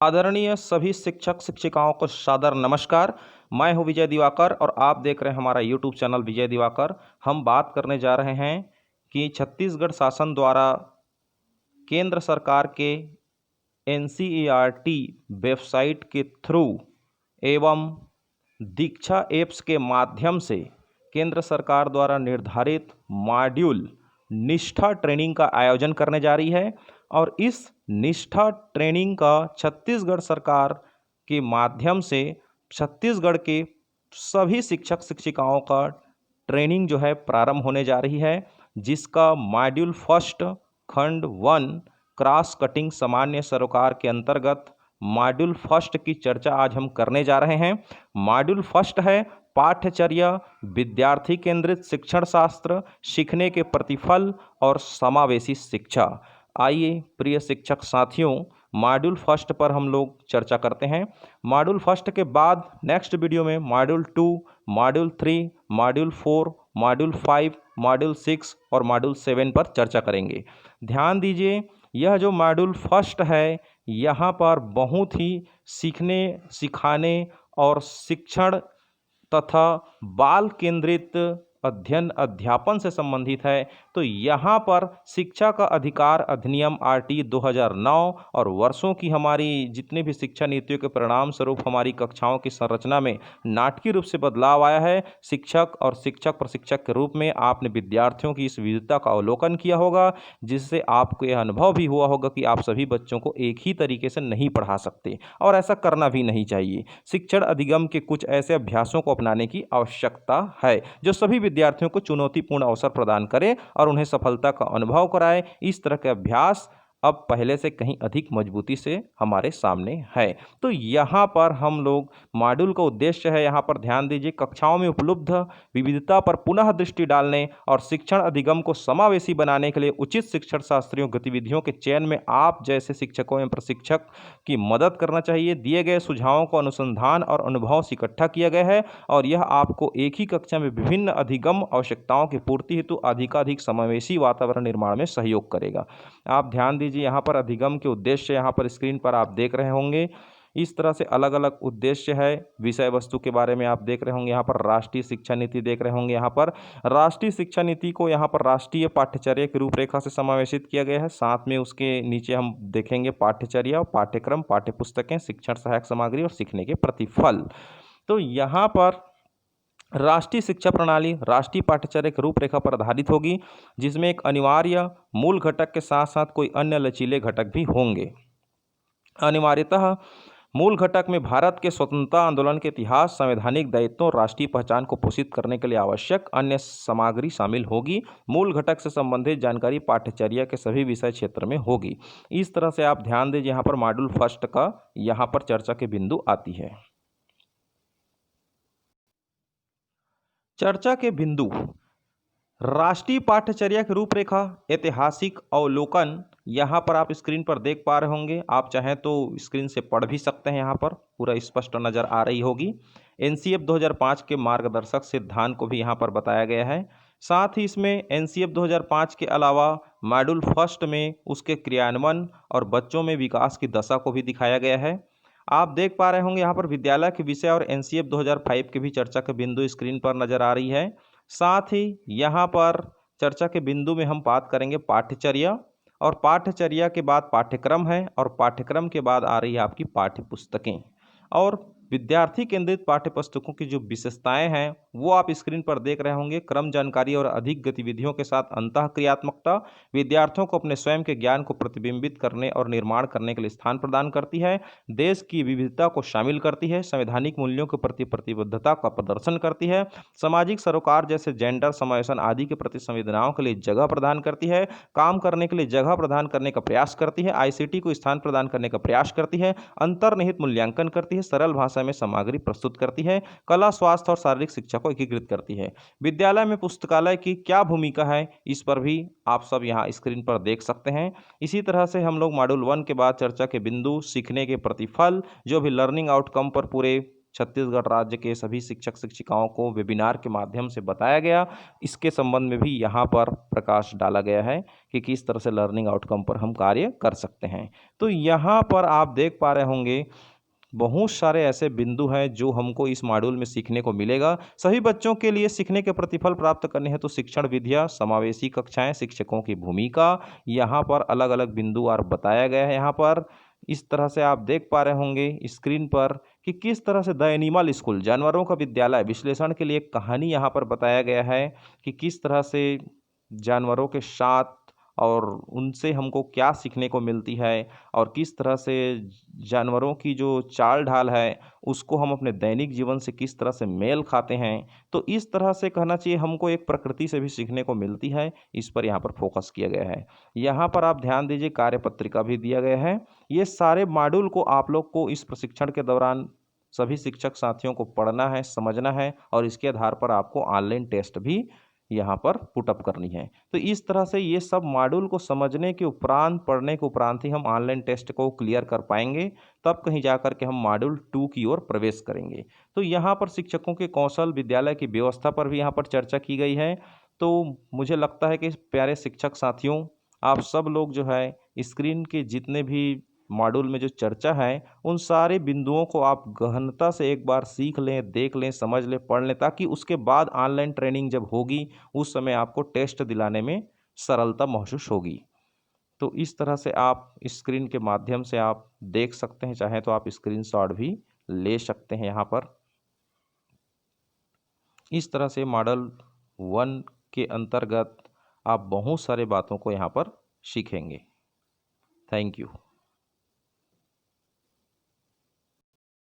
आदरणीय सभी शिक्षक शिक्षिकाओं को सादर नमस्कार। मैं हूं विजय दिवाकर और आप देख रहे हैं हमारा यूट्यूब चैनल विजय दिवाकर। हम बात करने जा रहे हैं कि छत्तीसगढ़ शासन द्वारा केंद्र सरकार के एनसीईआरटी वेबसाइट के थ्रू एवं दीक्षा ऐप्स के माध्यम से केंद्र सरकार द्वारा निर्धारित मॉड्यूल निष्ठा ट्रेनिंग का आयोजन करने जा रही है और इस निष्ठा ट्रेनिंग का छत्तीसगढ़ सरकार के माध्यम से छत्तीसगढ़ के सभी शिक्षक शिक्षिकाओं का ट्रेनिंग जो है प्रारंभ होने जा रही है, जिसका मॉड्यूल फर्स्ट खंड 1 क्रॉस कटिंग सामान्य सरोकार के अंतर्गत मॉड्यूल फर्स्ट की चर्चा आज हम करने जा रहे हैं। मॉड्यूल फर्स्ट है पाठ्यचर्या, विद्यार्थी केंद्रित शिक्षण शास्त्र, सीखने के प्रतिफल और समावेशी शिक्षा। आइए प्रिय शिक्षक साथियों, मॉड्यूल फर्स्ट पर हम लोग चर्चा करते हैं। मॉड्यूल फर्स्ट के बाद नेक्स्ट वीडियो में module 2, module 3, module 4, module 5, module 6 और मॉड्यूल 7 पर चर्चा करेंगे। ध्यान दीजिए, यह जो मॉड्यूल फर्स्ट है यहाँ पर बहुत ही सीखने, सिखाने और शिक्षण तथा बाल केंद्रित अध्ययन अध्यापन से संबंधित है। तो यहाँ पर शिक्षा का अधिकार अधिनियम आरटी 2009 और वर्षों की हमारी जितने भी शिक्षा नीतियों के परिणाम स्वरूप हमारी कक्षाओं की संरचना में नाटकीय रूप से बदलाव आया है। शिक्षक और शिक्षक प्रशिक्षक के रूप में आपने विद्यार्थियों की इस विविधता का अवलोकन किया होगा, जिससे आपको यह अनुभव भी हुआ होगा कि आप सभी बच्चों को एक ही तरीके से नहीं पढ़ा सकते और ऐसा करना भी नहीं चाहिए। शिक्षण अधिगम के कुछ ऐसे अभ्यासों को अपनाने की आवश्यकता है जो सभी विद्यार्थियों को चुनौतीपूर्ण अवसर प्रदान करे और उन्हें सफलता का अनुभव कराए। इस तरह के अभ्यास अब पहले से कहीं अधिक मजबूती से हमारे सामने है। तो यहाँ पर हम लोग मॉड्यूल का उद्देश्य है, यहाँ पर ध्यान दीजिए, कक्षाओं में उपलब्ध विविधता पर पुनः दृष्टि डालने और शिक्षण अधिगम को समावेशी बनाने के लिए उचित शिक्षण शास्त्रीय गतिविधियों के चयन में आप जैसे शिक्षकों एवं प्रशिक्षक की मदद करना चाहिए। दिए गए सुझावों को अनुसंधान और अनुभव से इकट्ठा किया गया है और यह आपको एक ही कक्षा में विभिन्न अधिगम आवश्यकताओं की पूर्ति हेतु अधिकाधिक समावेशी वातावरण निर्माण में सहयोग करेगा। आप ध्यान दीजिए, यहाँ पर अधिगम के उद्देश्य यहाँ पर स्क्रीन पर आप देख रहे होंगे। इस तरह से अलग अलग उद्देश्य है, विषय वस्तु के बारे में आप देख रहे होंगे। यहाँ पर राष्ट्रीय शिक्षा नीति देख रहे होंगे। यहाँ पर राष्ट्रीय शिक्षा नीति को यहाँ पर राष्ट्रीय पाठ्यचर्या की रूपरेखा से समावेशित किया गया है। साथ में उसके नीचे हम देखेंगे पाठ्यचर्या, पाठ्यक्रम, पाठ्यपुस्तकें, शिक्षण सहायक सामग्री और सीखने के प्रतिफल। तो यहाँ पर राष्ट्रीय शिक्षा प्रणाली राष्ट्रीय पाठ्यचर्या की रूपरेखा पर आधारित होगी, जिसमें एक अनिवार्य मूल घटक के साथ साथ कोई अन्य लचीले घटक भी होंगे। अनिवार्यतः मूल घटक में भारत के स्वतंत्रता आंदोलन के इतिहास, संवैधानिक दायित्वों, राष्ट्रीय पहचान को पोषित करने के लिए आवश्यक अन्य सामग्री शामिल होगी। मूल घटक से संबंधित जानकारी पाठ्यचर्या के सभी विषय क्षेत्र में होगी। इस तरह से आप ध्यान दीजिए, यहाँ पर मॉड्यूल फर्स्ट का यहाँ पर चर्चा के बिंदु आती है। चर्चा के बिंदु: राष्ट्रीय पाठ्यचर्या की रूपरेखा, ऐतिहासिक अवलोकन। यहाँ पर आप स्क्रीन पर देख पा रहे होंगे, आप चाहें तो स्क्रीन से पढ़ भी सकते हैं, यहाँ पर पूरा स्पष्ट नज़र आ रही होगी। एनसीएफ 2005 के मार्गदर्शक सिद्धांत को भी यहाँ पर बताया गया है। साथ ही इसमें एनसीएफ 2005 के अलावा मॉड्यूल फर्स्ट में उसके क्रियान्वयन और बच्चों में विकास की दशा को भी दिखाया गया है। आप देख पा रहे होंगे यहाँ पर विद्यालय के विषय और एनसीएफ 2005 की भी चर्चा के बिंदु स्क्रीन पर नजर आ रही है। साथ ही यहाँ पर चर्चा के बिंदु में हम बात करेंगे पाठ्यचर्या, और पाठ्यचर्या के बाद पाठ्यक्रम है और पाठ्यक्रम के बाद आ रही है आपकी पाठ्यपुस्तकें। और विद्यार्थी केंद्रित पाठ्यपुस्तकों की जो विशेषताएं हैं वो आप स्क्रीन पर देख रहे होंगे। क्रम जानकारी और अधिक गतिविधियों के साथ अंतःक्रियात्मकता विद्यार्थियों को अपने स्वयं के ज्ञान को प्रतिबिंबित करने और निर्माण करने के लिए स्थान प्रदान करती है। देश की विविधता को शामिल करती है। संवैधानिक मूल्यों के प्रति प्रतिबद्धता का प्रदर्शन करती है। सामाजिक सरोकार जैसे जेंडर समावेशन आदि के प्रति संवेदनाओं के लिए जगह प्रदान करती है। काम करने के लिए जगह प्रदान करने का प्रयास करती है। आईसीटी को स्थान प्रदान करने का प्रयास करती है। अंतर्निहित मूल्यांकन करती है। सरल भाषा में सामग्री प्रस्तुत करती है। कला, स्वास्थ्य और शारीरिक शिक्षा को एकीकृत करती है। विद्यालय में पुस्तकालय की क्या भूमिका है, इस पर भी आप सब यहाँ स्क्रीन पर देख सकते हैं। इसी तरह से हम लोग मॉड्यूल 1 के बाद चर्चा के बिंदु, सीखने के प्रतिफल, जो भी लर्निंग आउटकम पर पूरे छत्तीसगढ़ राज्य के सभी शिक्षक शिक्षिकाओं को वेबिनार के माध्यम से बताया गया। इसके संबंध में भी यहाँ पर प्रकाश डाला गया है कि किस तरह से लर्निंग आउटकम पर हम कार्य कर सकते हैं। तो यहाँ पर आप देख पा रहे होंगे बहुत सारे ऐसे बिंदु हैं जो हमको इस मॉड्यूल में सीखने को मिलेगा। सभी बच्चों के लिए सीखने के प्रतिफल प्राप्त करने हैं तो शिक्षण विधियाँ, समावेशी कक्षाएं, शिक्षकों की भूमिका, यहाँ पर अलग अलग बिंदु और बताया गया है। यहाँ पर इस तरह से आप देख पा रहे होंगे स्क्रीन पर कि किस तरह से द एनिमल स्कूल जानवरों का विद्यालय विश्लेषण के लिए एक कहानी यहाँ पर बताया गया है कि किस तरह से जानवरों के साथ और उनसे हमको क्या सीखने को मिलती है और किस तरह से जानवरों की जो चाल ढाल है उसको हम अपने दैनिक जीवन से किस तरह से मेल खाते हैं। तो इस तरह से कहना चाहिए हमको एक प्रकृति से भी सीखने को मिलती है, इस पर यहाँ पर फोकस किया गया है। यहाँ पर आप ध्यान दीजिए कार्यपत्रिका भी दिया गया है। ये सारे मॉड्यूल को आप लोग को इस प्रशिक्षण के दौरान सभी शिक्षक साथियों को पढ़ना है, समझना है और इसके आधार पर आपको ऑनलाइन टेस्ट भी यहाँ पर पुटअप करनी है। तो इस तरह से ये सब मॉड्यूल को समझने के उपरांत, पढ़ने के उपरांत ही हम ऑनलाइन टेस्ट को क्लियर कर पाएंगे, तब कहीं जाकर के हम मॉड्यूल 2 की ओर प्रवेश करेंगे। तो यहाँ पर शिक्षकों के कौशल, विद्यालय की व्यवस्था पर भी यहाँ पर चर्चा की गई है। तो मुझे लगता है कि प्यारे शिक्षक साथियों, आप सब लोग जो है स्क्रीन के जितने भी मॉड्यूल में जो चर्चा है उन सारे बिंदुओं को आप गहनता से एक बार सीख लें, देख लें, समझ लें, पढ़ लें, ताकि उसके बाद ऑनलाइन ट्रेनिंग जब होगी उस समय आपको टेस्ट दिलाने में सरलता महसूस होगी। तो इस तरह से आप स्क्रीन के माध्यम से आप देख सकते हैं, चाहे तो आप स्क्रीनशॉट भी ले सकते हैं। यहाँ पर इस तरह से मॉडल 1 के अंतर्गत आप बहुत सारे बातों को यहाँ पर सीखेंगे। Thank you.